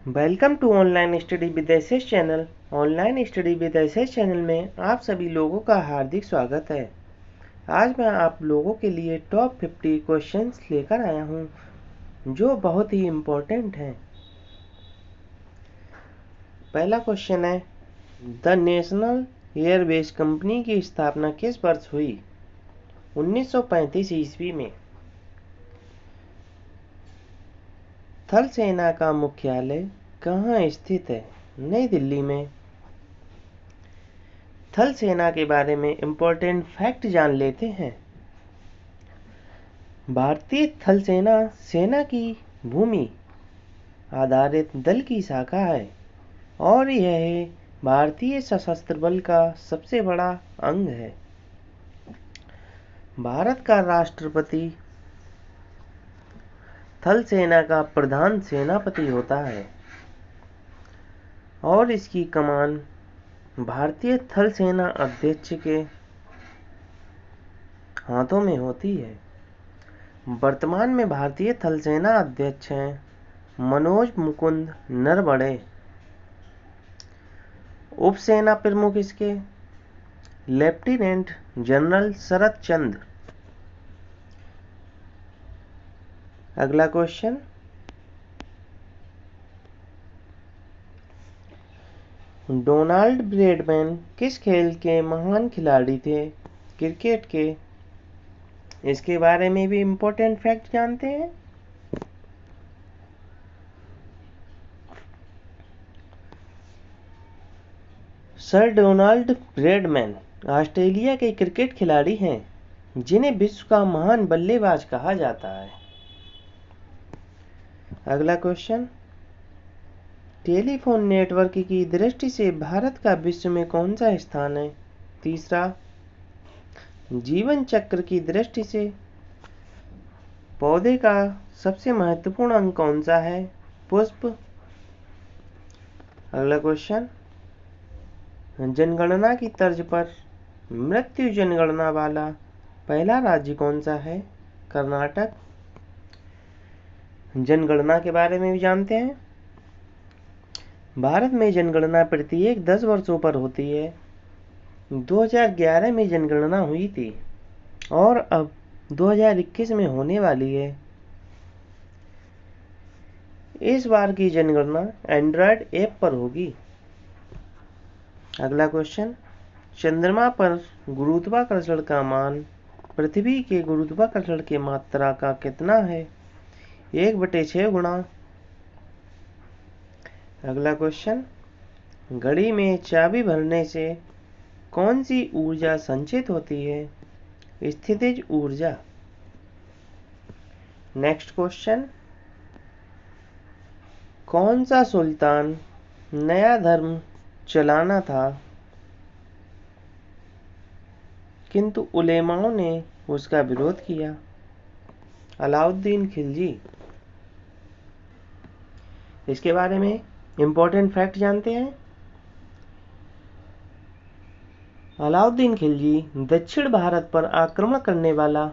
Welcome to online study with SS channel. Online study with SS channel में आप सभी लोगों का हार्दिक स्वागत है। आज मैं आप लोगों के लिए टॉप 50 क्वेश्चंस लेकर आया हूं जो बहुत ही इम्पोर्टेंट हैं। पहला क्वेश्चन है, द नेशनल एयरवेज कंपनी की स्थापना किस वर्ष हुई? 1935 ईस्वी में। थल सेना का मुख्यालय कहाँ स्थित है? नई दिल्ली में। थल सेना के बारे में इम्पोर्टेंट फैक्ट जान लेते हैं। भारतीय थल सेना सेना की भूमि आधारित दल की शाखा है और यह भारतीय सशस्त्र बल का सबसे बड़ा अंग है। भारत का राष्ट्रपति थल सेना का प्रधान सेनापति होता है और इसकी कमान भारतीय थल सेना अध्यक्ष के हाथों में होती है। वर्तमान में भारतीय थल सेना अध्यक्ष हैं मनोज मुकुंद नरवणे। उप सेना प्रमुख इसके लेफ्टिनेंट जनरल शरद चंद्र। अगला क्वेश्चन, डोनाल्ड ब्रैडमैन किस खेल के महान खिलाड़ी थे? क्रिकेट के। इसके बारे में भी इम्पोर्टेंट फैक्ट जानते हैं। सर डोनाल्ड ब्रैडमैन ऑस्ट्रेलिया के क्रिकेट खिलाड़ी हैं जिन्हें विश्व का महान बल्लेबाज कहा जाता है। अगला क्वेश्चन, टेलीफोन नेटवर्क की दृष्टि से भारत का विश्व में कौन सा स्थान है? तीसरा। जीवन चक्र की दृष्टि से पौधे का सबसे महत्वपूर्ण अंग कौन सा है? पुष्प। अगला क्वेश्चन, जनगणना की तर्ज पर मृत्यु जनगणना वाला पहला राज्य कौन सा है? कर्नाटक। जनगणना के बारे में भी जानते हैं। भारत में जनगणना प्रत्येक 10 वर्षों पर होती है। 2011 में जनगणना हुई थी और अब 2021 में होने वाली है। इस बार की जनगणना एंड्रॉयड ऐप पर होगी। अगला क्वेश्चन, चंद्रमा पर गुरुत्वाकर्षण का मान पृथ्वी के गुरुत्वाकर्षण की मात्रा का कितना है? 1/6 गुना। अगला क्वेश्चन, घड़ी में चाबी भरने से कौन सी ऊर्जा संचित होती है? स्थितिज ऊर्जा। नेक्स्ट क्वेश्चन, कौन सा सुल्तान नया धर्म चलाना था किंतु उलेमाओं ने उसका विरोध किया? अलाउद्दीन खिलजी। इसके बारे में इंपॉर्टेंट फैक्ट जानते हैं। अलाउद्दीन खिलजी दक्षिण भारत पर आक्रमण करने वाला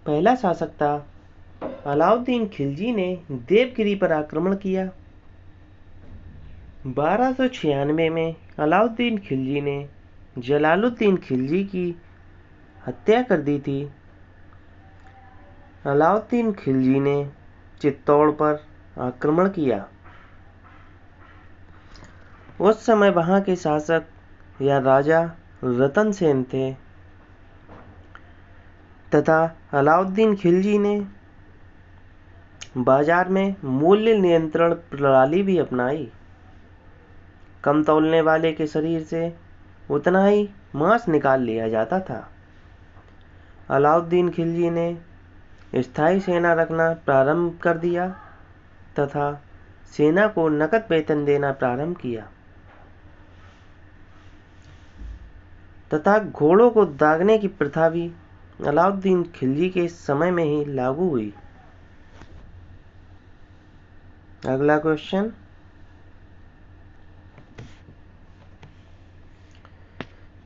पहला शासक था। अलाउद्दीन खिलजी ने देवगिरी पर आक्रमण किया। 1296 में अलाउद्दीन खिलजी ने जलालुद्दीन खिलजी की हत्या कर दी थी। अलाउद्दीन खिलजी ने चित्तौड़ पर आक्रमण किया। उस समय वहां के शासक या राजा रतन सेन थे तथा अलाउद्दीन खिलजी ने बाजार में मूल्य नियंत्रण प्रणाली भी अपनाई। कम तौलने वाले के शरीर से उतना ही मांस निकाल लिया जाता था। अलाउद्दीन खिलजी ने स्थायी सेना रखना प्रारंभ कर दिया तथा सेना को नकद वेतन देना प्रारंभ किया तथा घोड़ों को दागने की प्रथा भी अलाउद्दीन खिलजी के समय में ही लागू हुई। अगला क्वेश्चन,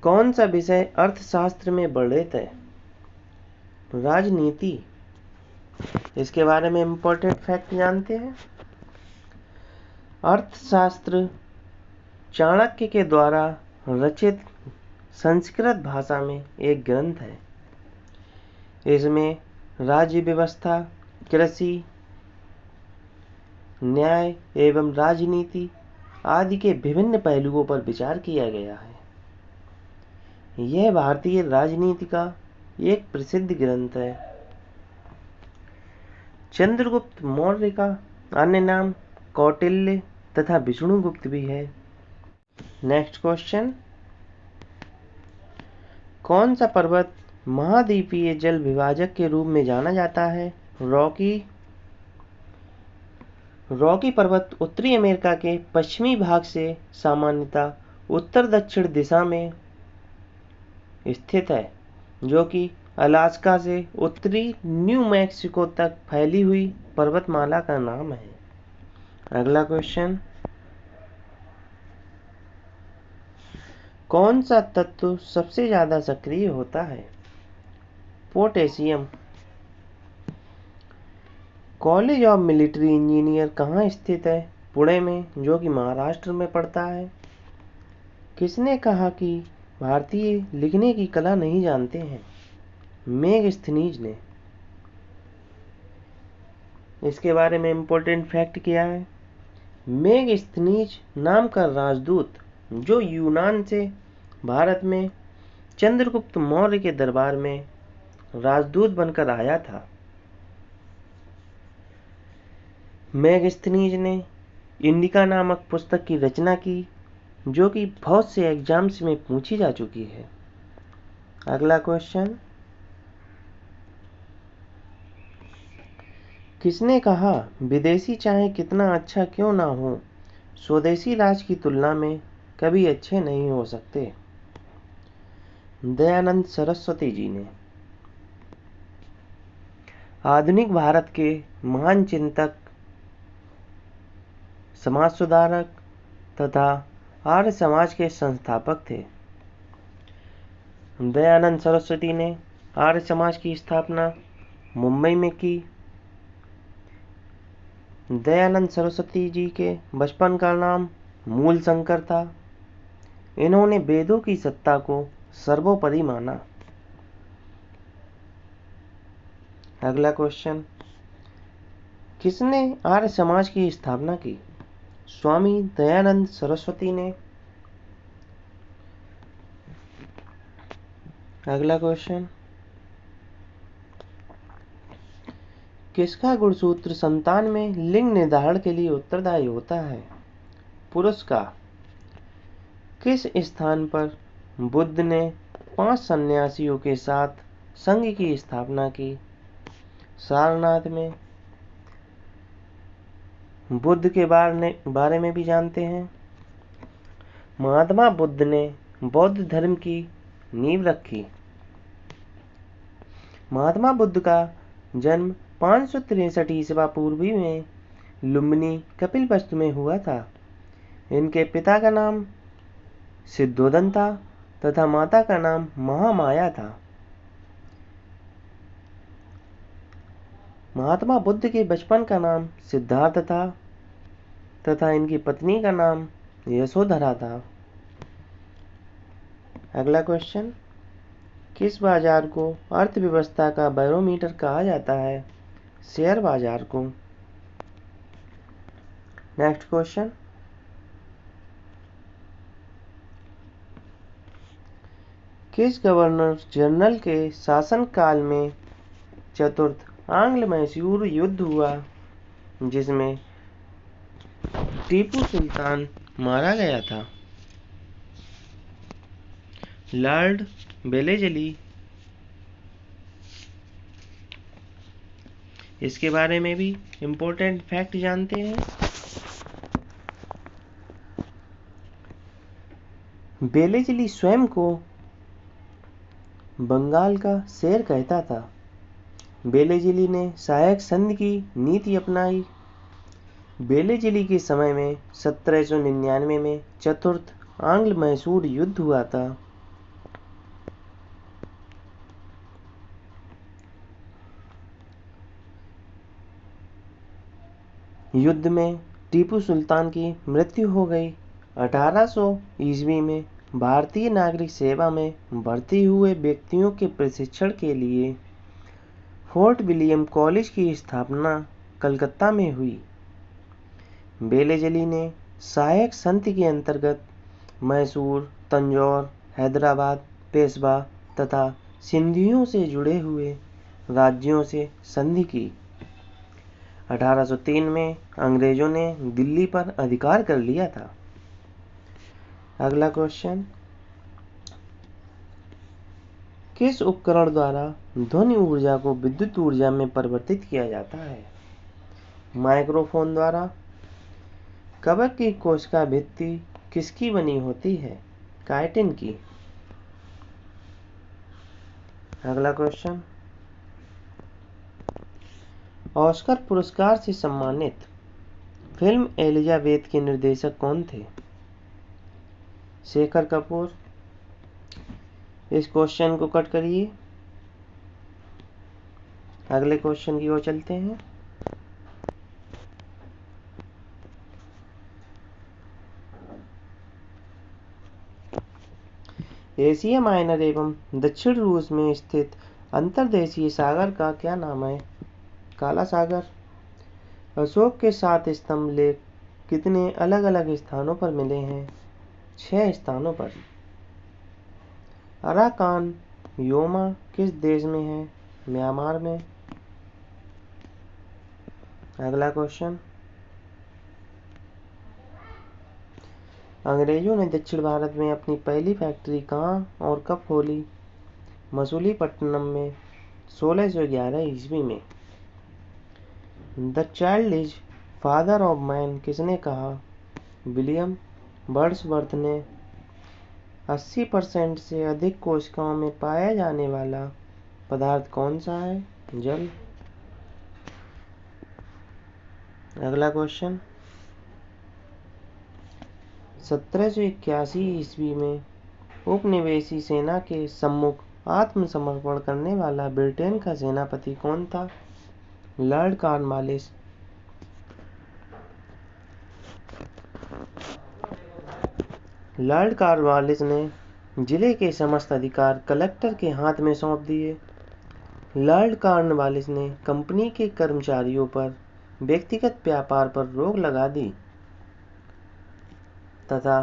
कौन सा विषय अर्थशास्त्र में वर्णित है? राजनीति। इसके बारे में इंपॉर्टेंट फैक्ट जानते हैं। अर्थशास्त्र चाणक्य के द्वारा रचित संस्कृत भाषा में एक ग्रंथ है। इसमें राज्य व्यवस्था, कृषि, न्याय एवं राजनीति आदि के विभिन्न पहलुओं पर विचार किया गया है। यह भारतीय राजनीति का एक प्रसिद्ध ग्रंथ है। चंद्रगुप्त मौर्य का अन्य नाम कौटिल्य तथा विष्णुगुप्त भी है। नेक्स्ट क्वेश्चन, कौन सा पर्वत महाद्वीपीय जल विभाजक के रूप में जाना जाता है? रॉकी पर्वत उत्तरी अमेरिका के पश्चिमी भाग से सामान्यतः उत्तर दक्षिण दिशा में स्थित है, जो कि अलास्का से उत्तरी न्यू मैक्सिको तक फैली हुई पर्वतमाला का नाम है। अगला क्वेश्चन, कौन सा तत्व सबसे ज्यादा सक्रिय होता है? Potassium. College of military engineer कहाँ स्थित है? पुणे में, जो कि महाराष्ट्र में पड़ता है। किसने कहा कि भारतीय लिखने की कला नहीं जानते हैं? मेगस्थनीज ने। इसके बारे में इंपॉर्टेंट फैक्ट क्या है? मेगस्थनीज नाम का राजदूत जो यूनान से भारत में चंद्रगुप्त मौर्य के दरबार में राजदूत बनकर आया था। मेगस्थनीज ने इंडिका नामक पुस्तक की रचना की, जो कि बहुत से एग्जाम्स में पूछी जा चुकी है। अगला क्वेश्चन, किसने कहा विदेशी चाहे कितना अच्छा क्यों ना हो, स्वदेशी राज की तुलना में कभी अच्छे नहीं हो सकते? दयानंद सरस्वती जी ने। आधुनिक भारत के महान चिंतक, समाज सुधारक तथा आर्य समाज के संस्थापक थे। दयानंद सरस्वती ने आर्य समाज की स्थापना मुंबई में की। दयानंद सरस्वती जी के बचपन का नाम मूल शंकर था। इन्होंने वेदों की सत्ता को सर्वोपरि माना। अगला क्वेश्चन, किसने आर्य समाज की स्थापना की? स्वामी दयानंद सरस्वती ने। अगला क्वेश्चन, किसका गुणसूत्र संतान में लिंग निर्धारण के लिए उत्तरदायी होता है? पुरुष का। किस स्थान पर बुद्ध ने 5 सन्यासियों के साथ संघ की स्थापना की? सारनाथ में। बुद्ध के बारे में भी जानते हैं। महात्मा बुद्ध ने बौद्ध धर्म की नींव रखी। महात्मा बुद्ध का जन्म 563 ईस्वी पूर्व में लुम्बिनी कपिलवस्तु में हुआ था। इनके पिता का नाम सिद्धोधन था तथा माता का नाम महामाया था। महात्मा बुद्ध के बचपन का नाम सिद्धार्थ था तथा इनकी पत्नी का नाम यशोधरा था। अगला क्वेश्चन, किस बाजार को अर्थव्यवस्था का बैरोमीटर कहा जाता है? शेयर बाजार को। नेक्स्ट क्वेश्चन, किस गवर्नर जनरल के शासनकाल में चतुर्थ आंग्ल मैसूर युद्ध हुआ, जिसमें टीपू सुल्तान मारा गया था? Lord Wellesley. इसके बारे में भी इंपॉर्टेंट फैक्ट जानते हैं। वेलेस्ली स्वयं को बंगाल का शेर कहता था। वेलेस्ली ने सहायक संधि की नीति अपनाई। वेलेस्ली के समय में 1799 में चतुर्थ आंग्ल मैसूर युद्ध हुआ था। युद्ध में टीपू सुल्तान की मृत्यु हो गई। 1800 ईस्वी में भारतीय नागरिक सेवा में भर्ती हुए व्यक्तियों के प्रशिक्षण के लिए फोर्ट विलियम कॉलेज की स्थापना कलकत्ता में हुई। वेलेजली ने सहायक संघ के अंतर्गत मैसूर, तंजौर, हैदराबाद, पेशवा तथा सिंधियों से जुड़े हुए राज्यों से संधि की। 1803 में अंग्रेजों ने दिल्ली पर अधिकार कर लिया था। अगला क्वेश्चन, किस उपकरण द्वारा ध्वनि ऊर्जा को विद्युत ऊर्जा में परिवर्तित किया जाता है? माइक्रोफोन द्वारा। कवक की कोशिका भित्ति किसकी बनी होती है? काइटिन की। अगला क्वेश्चन, ऑस्कर पुरस्कार से सम्मानित फिल्म एलिजाबेथ के निर्देशक कौन थे? शेखर कपूर। इस क्वेश्चन को कट करिए, अगले क्वेश्चन की ओर चलते हैं। एशिया माइनर एवं दक्षिण रूस में स्थित अंतर्देशीय सागर का क्या नाम है? काला सागर। अशोक के 7 स्तंभ लेख कितने अलग अलग स्थानों पर मिले हैं? 6 स्थानों पर। अराकान योमा किस देश में है? म्यांमार में। अगला क्वेश्चन, अंग्रेजों ने दक्षिण भारत में अपनी पहली फैक्ट्री कहाँ और कब खोली? मसूलीपट्टनम में 1611 ईस्वी में। The child is father of man किसने कहा? विलियम वर्ड्सवर्थ ने। 80% से अधिक कोशिकाओं में पाया जाने वाला पदार्थ कौन सा है? जल। अगला क्वेश्चन, 1781 ईस्वी में उपनिवेशी सेना के सम्मुख आत्मसमर्पण करने वाला ब्रिटेन का सेनापति कौन था? Lord Cornwallis. लॉर्ड कॉर्नवालिस ने जिले के समस्त अधिकार कलेक्टर के हाथ में सौंप दिए। लॉर्ड कॉर्नवालिस ने कंपनी के कर्मचारियों पर व्यक्तिगत व्यापार पर रोक लगा दी तथा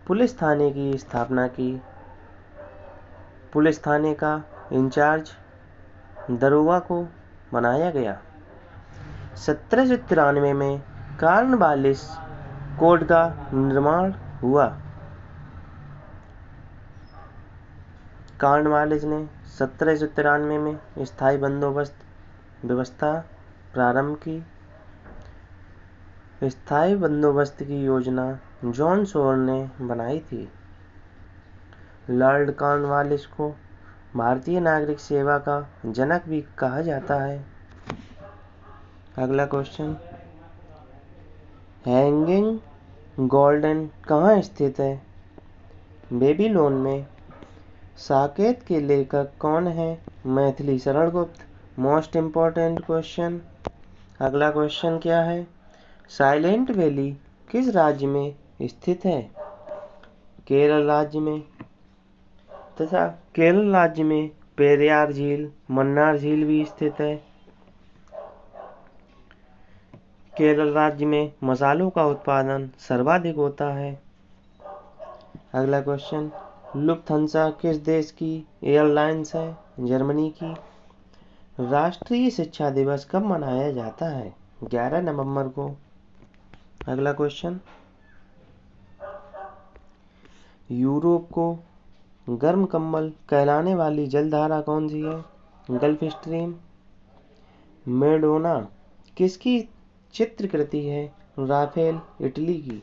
पुलिस थाने की स्थापना की। पुलिस थाने का इंचार्ज दरोगा को बनाया गया। 1793 में कॉर्नवालिस कोड का निर्माण हुआ। कॉर्नवालिस ने 1793 में स्थायी बंदोबस्त व्यवस्था प्रारंभ की। स्थायी बंदोबस्त की योजना जॉन शोर ने बनाई थी। लॉर्ड कॉर्नवालिस को भारतीय नागरिक सेवा का जनक भी कहा जाता है। अगला क्वेश्चन, हैंगिंग गार्डन कहाँ स्थित है? बेबीलोन में। साकेत के लेखक कौन है? Maithili Sharan Gupt. Most important question. अगला क्वेश्चन क्या है? साइलेंट वैली किस राज्य में स्थित है? केरल राज्य में। तथा केरल राज्य में पेरियार झील, मन्नार झील भी स्थित है। केरल राज्य में मसालों का उत्पादन सर्वाधिक होता है। अगला क्वेश्चन, लुफ्थांसा किस देश की एयरलाइंस है? जर्मनी की। राष्ट्रीय शिक्षा दिवस कब मनाया जाता है? 11 नवंबर को। अगला क्वेश्चन, यूरोप को गर्म कंबल कहलाने वाली जलधारा कौन सी है? Gulf stream. मेडोना किसकी चित्रकृति है? राफेल, इटली की।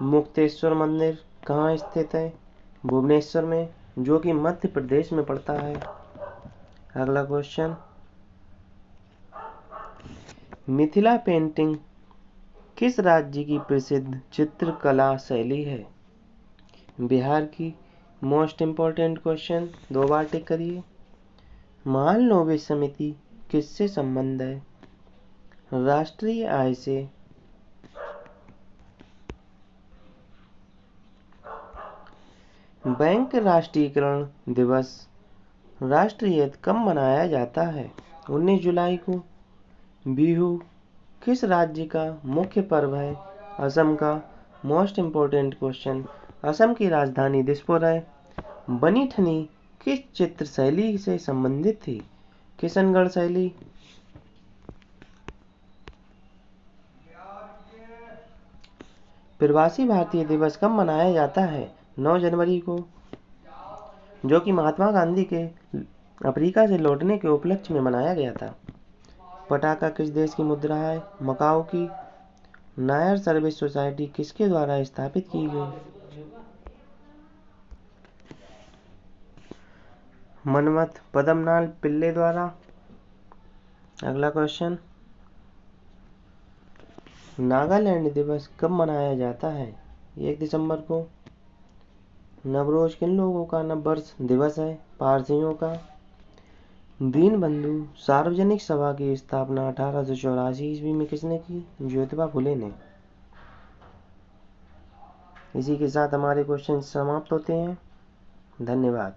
मुक्तेश्वर मंदिर कहाँ स्थित है? भुवनेश्वर में, जो कि मध्य प्रदेश में पड़ता है। अगला क्वेश्चन, मिथिला पेंटिंग किस राज्य की प्रसिद्ध चित्रकला शैली है? बिहार की। मोस्ट इम्पोर्टेंट क्वेश्चन, 2 बार टिक करिए। महालनोबिस समिति किससे संबंध है? राष्ट्रीय आय से। बैंक राष्ट्रीयकरण दिवस राष्ट्रीय कब मनाया जाता है? 19 जुलाई को। बिहू किस राज्य का मुख्य पर्व है? असम का। मोस्ट इम्पोर्टेंट क्वेश्चन, असम की राजधानी दिसपुर है। बनी ठनी किस चित्र शैली से संबंधित थी? किशनगढ़ शैली। प्रवासी भारतीय दिवस कब मनाया जाता है? 9 जनवरी को, जो कि महात्मा गांधी के अफ्रीका से लौटने के उपलक्ष्य में मनाया गया था। पटाखा किस देश की मुद्रा है? मकाओ की। नायर सर्विस सोसाइटी किसके द्वारा स्थापित की गई? मनमथ पद्मनाभ पिल्ले द्वारा। अगला क्वेश्चन, नागालैंड दिवस कब मनाया जाता है? 1 दिसंबर को। नवरोज किन लोगों का नववर्ष दिवस है? पारसियों का। दीनबंधु सार्वजनिक सभा की स्थापना 1884 ईस्वी में किसने की? ज्योतिबा फुले ने। इसी के साथ हमारे क्वेश्चन समाप्त होते हैं। धन्यवाद।